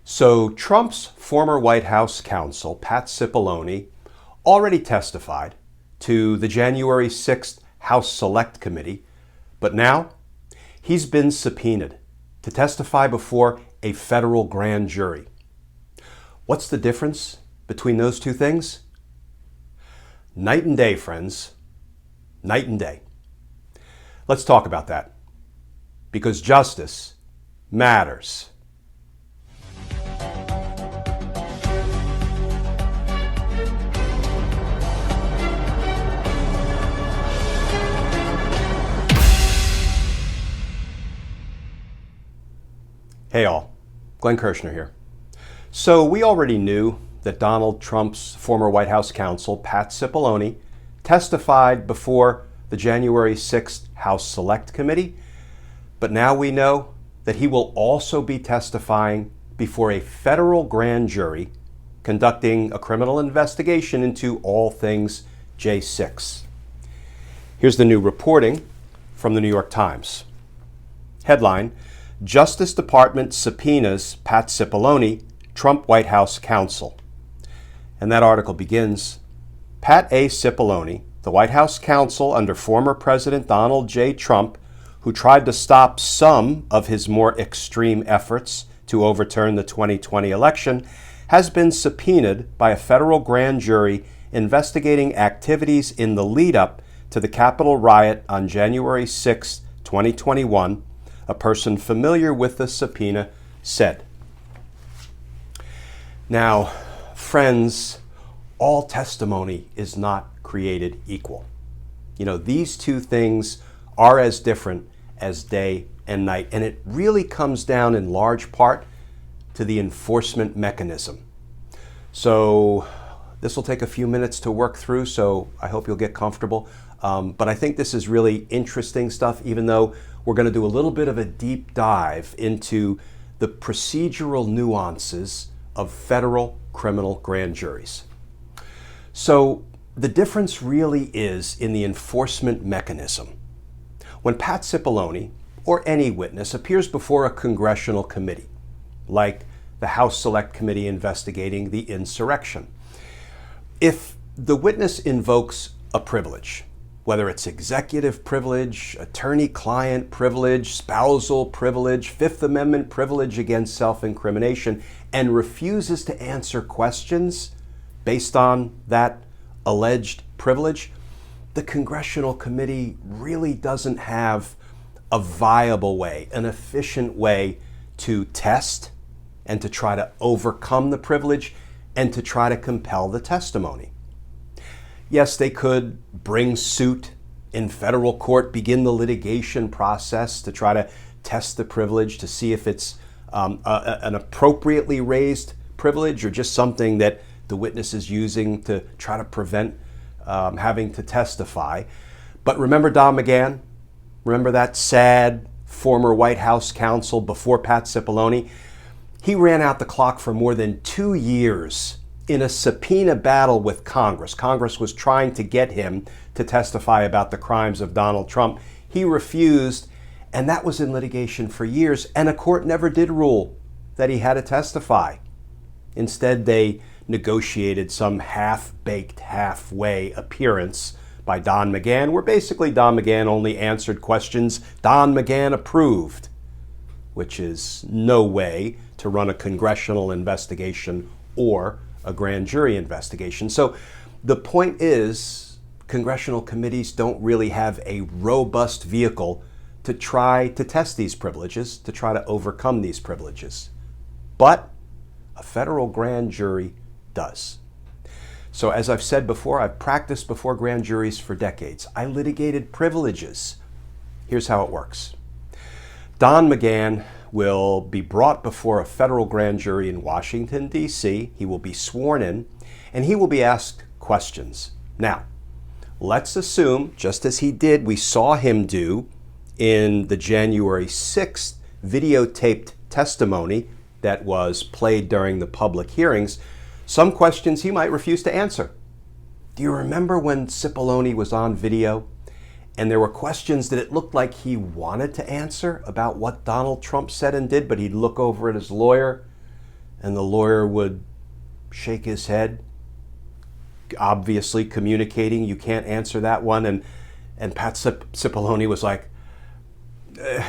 So Trump's former White House counsel, Pat Cipollone, already testified to the January 6th House Select Committee, but now he's been subpoenaed to testify before a federal grand jury. What's the difference between those two things? Night and day, friends. Night and day. Let's talk about that, because justice matters. Hey all, Glenn Kirshner here. So we already knew that Donald Trump's former White House counsel, Pat Cipollone, testified before the January 6th House Select Committee, but now we know that he will also be testifying before a federal grand jury conducting a criminal investigation into all things J6. Here's the new reporting from the New York Times. Headline: Justice Department subpoenas Pat Cipollone, Trump White House counsel. And that article begins, Pat A. Cipollone, the White House counsel under former President Donald J. Trump, who tried to stop some of his more extreme efforts to overturn the 2020 election, has been subpoenaed by a federal grand jury investigating activities in the lead-up to the Capitol riot on January 6, 2021, a person familiar with the subpoena said. Now, friends, all testimony is not created equal. You know, these two things are as different as day and night, and it really comes down in large part to the enforcement mechanism. So this will take a few minutes to work through, so I hope you'll get comfortable. But I think this is really interesting stuff, even though we're going to do a little bit of a deep dive into the procedural nuances of federal criminal grand juries. So the difference really is in the enforcement mechanism. When Pat Cipollone, or any witness, appears before a congressional committee, like the House Select Committee investigating the insurrection, if the witness invokes a privilege, whether it's executive privilege, attorney-client privilege, spousal privilege, Fifth Amendment privilege against self-incrimination, and refuses to answer questions based on that alleged privilege, the Congressional Committee really doesn't have a viable way, an efficient way to test and to try to overcome the privilege and to try to compel the testimony. Yes, they could bring suit in federal court, begin the litigation process to try to test the privilege to see if it's an appropriately raised privilege or just something that the witness is using to try to prevent having to testify. But remember Don McGahn? Remember that sad former White House counsel before Pat Cipollone? He ran out the clock for more than 2 years in a subpoena battle with Congress. Congress was trying to get him to testify about the crimes of Donald Trump. He refused, and that was in litigation for years, and a court never did rule that he had to testify. Instead, they negotiated some half-baked, halfway appearance by Don McGahn, where basically Don McGahn only answered questions Don McGahn approved, which is no way to run a congressional investigation or a grand jury investigation. So the point is, congressional committees don't really have a robust vehicle to try to test these privileges, to try to overcome these privileges. But a federal grand jury does. So as I've said before, I've practiced before grand juries for decades. I litigated privileges. Here's how it works. Don McGahn will be brought before a federal grand jury in Washington, D.C. He will be sworn in, and he will be asked questions. Now, let's assume, just as he did, we saw him do in the January 6th videotaped testimony that was played during the public hearings, some questions he might refuse to answer. Do you remember when Cipollone was on video and there were questions that it looked like he wanted to answer about what Donald Trump said and did, but he'd look over at his lawyer And the lawyer would shake his head, obviously communicating, you can't answer that one. And Pat Cipollone was like,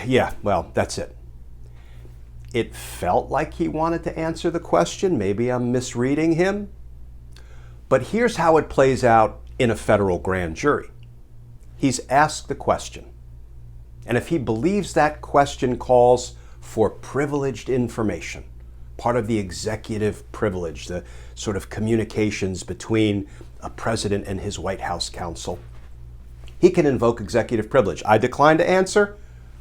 yeah, well, that's it. It felt like he wanted to answer the question. Maybe I'm misreading him. But here's how it plays out in a federal grand jury. He's asked the question. And if he believes that question calls for privileged information, part of the executive privilege, the sort of communications between a president and his White House counsel, he can invoke executive privilege. I decline to answer.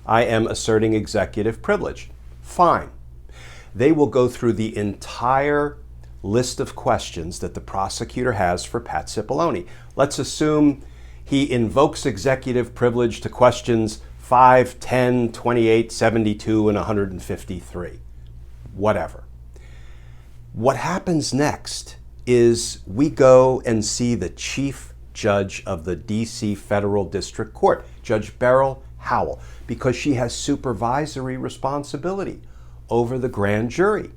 I am asserting executive privilege. Fine. They will go through the entire list of questions that the prosecutor has for Pat Cipollone. Let's assume he invokes executive privilege to questions 5, 10, 28, 72, and 153. Whatever. What happens next is we go and see the chief judge of the D.C. Federal District Court, Judge Beryl Howell, because she has supervisory responsibility over the grand jury.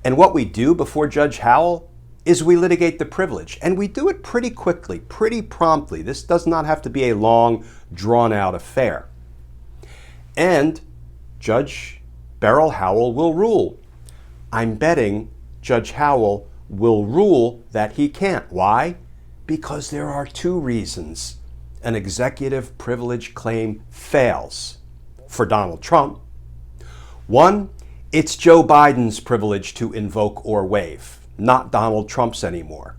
And what we do before Judge Howell is we litigate the privilege, and we do it pretty quickly, pretty promptly. This does not have to be a long, drawn-out affair. And Judge Beryl Howell will rule. I'm betting Judge Howell will rule that he can't. Why? Because there are two reasons an executive privilege claim fails for Donald Trump. One, it's Joe Biden's privilege to invoke or waive, not Donald Trump's anymore.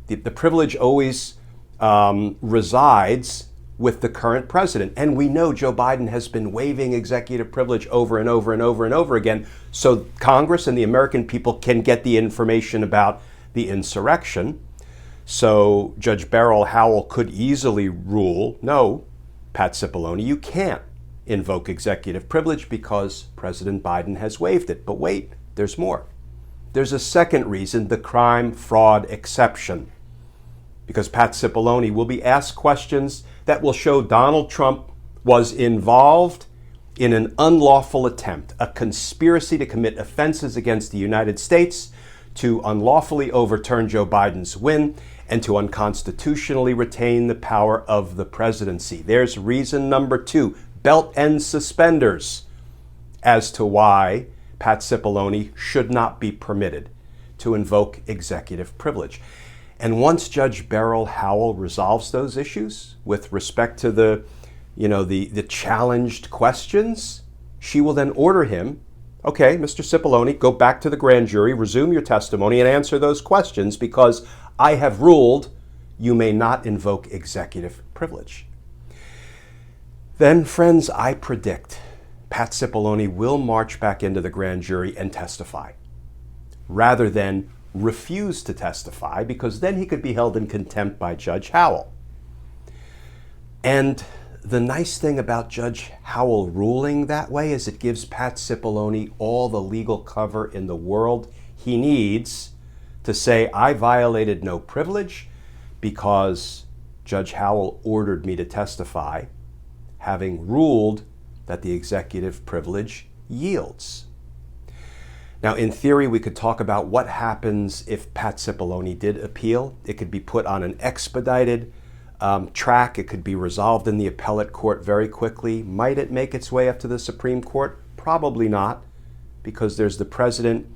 The privilege always resides with the current president. And we know Joe Biden has been waiving executive privilege over and over and over and over again, so Congress and the American people can get the information about the insurrection. So Judge Beryl Howell could easily rule, no, Pat Cipollone, you can't invoke executive privilege because President Biden has waived it. But wait, there's more. There's a second reason, the crime fraud exception. Because Pat Cipollone will be asked questions that will show Donald Trump was involved in an unlawful attempt, a conspiracy to commit offenses against the United States, to unlawfully overturn Joe Biden's win, and to unconstitutionally retain the power of the presidency. There's reason number two, belt and suspenders, as to why Pat Cipollone should not be permitted to invoke executive privilege. And once Judge Beryl Howell resolves those issues with respect to the challenged questions, she will then order him, okay, Mr. Cipollone, go back to the grand jury, resume your testimony, and answer those questions because I have ruled you may not invoke executive privilege. Then, friends, I predict Pat Cipollone will march back into the grand jury and testify, rather than refuse to testify, because then he could be held in contempt by Judge Howell. And the nice thing about Judge Howell ruling that way is it gives Pat Cipollone all the legal cover in the world he needs to say, I violated no privilege because Judge Howell ordered me to testify, having ruled that the executive privilege yields. Now, in theory, we could talk about what happens if Pat Cipollone did appeal. It could be put on an expedited track. It could be resolved in the appellate court very quickly. Might it make its way up to the Supreme Court? Probably not, because there's the precedent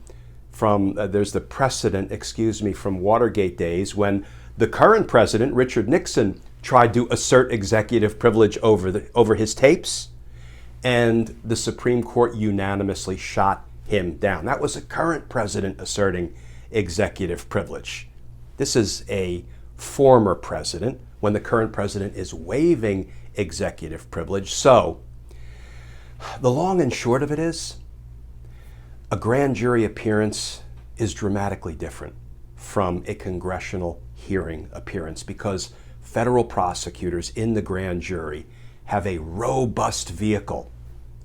from Watergate days when the current president, Richard Nixon, tried to assert executive privilege over his tapes, and the Supreme Court unanimously shot him down. That was a current president asserting executive privilege. This is a former president when the current president is waiving executive privilege. So the long and short of it is, a grand jury appearance is dramatically different from a congressional hearing appearance because federal prosecutors in the grand jury have a robust vehicle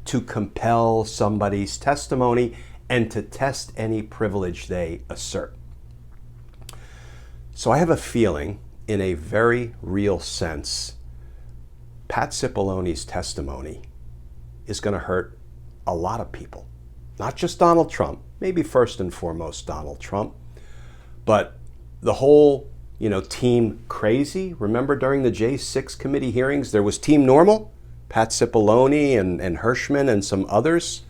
to compel somebody's testimony and to test any privilege they assert. So I have a feeling, in a very real sense, Pat Cipollone's testimony is going to hurt a lot of people. Not just Donald Trump, maybe first and foremost Donald Trump, but the whole, team crazy. Remember during the J6 committee hearings, there was team normal, Pat Cipollone and Hirschman and some others.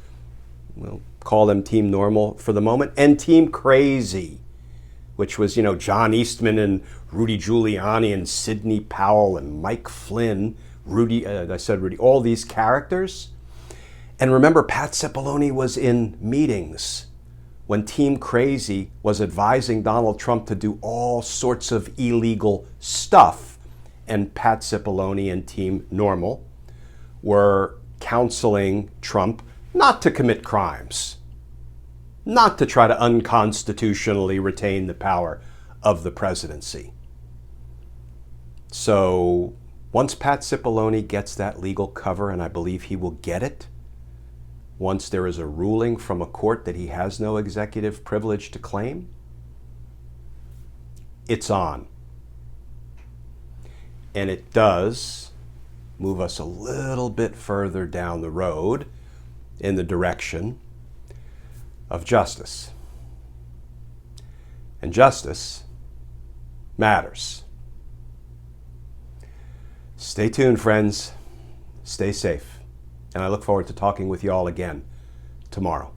We'll call them team normal for the moment, and team crazy, which was, John Eastman and Rudy Giuliani and Sidney Powell and Mike Flynn, Rudy, all these characters. And remember, Pat Cipollone was in meetings when Team Crazy was advising Donald Trump to do all sorts of illegal stuff. And Pat Cipollone and Team Normal were counseling Trump not to commit crimes, not to try to unconstitutionally retain the power of the presidency. So once Pat Cipollone gets that legal cover, and I believe he will get it, once there is a ruling from a court that he has no executive privilege to claim, it's on. And it does move us a little bit further down the road in the direction of justice. And justice matters. Stay tuned, friends. Stay safe. And I look forward to talking with you all again tomorrow.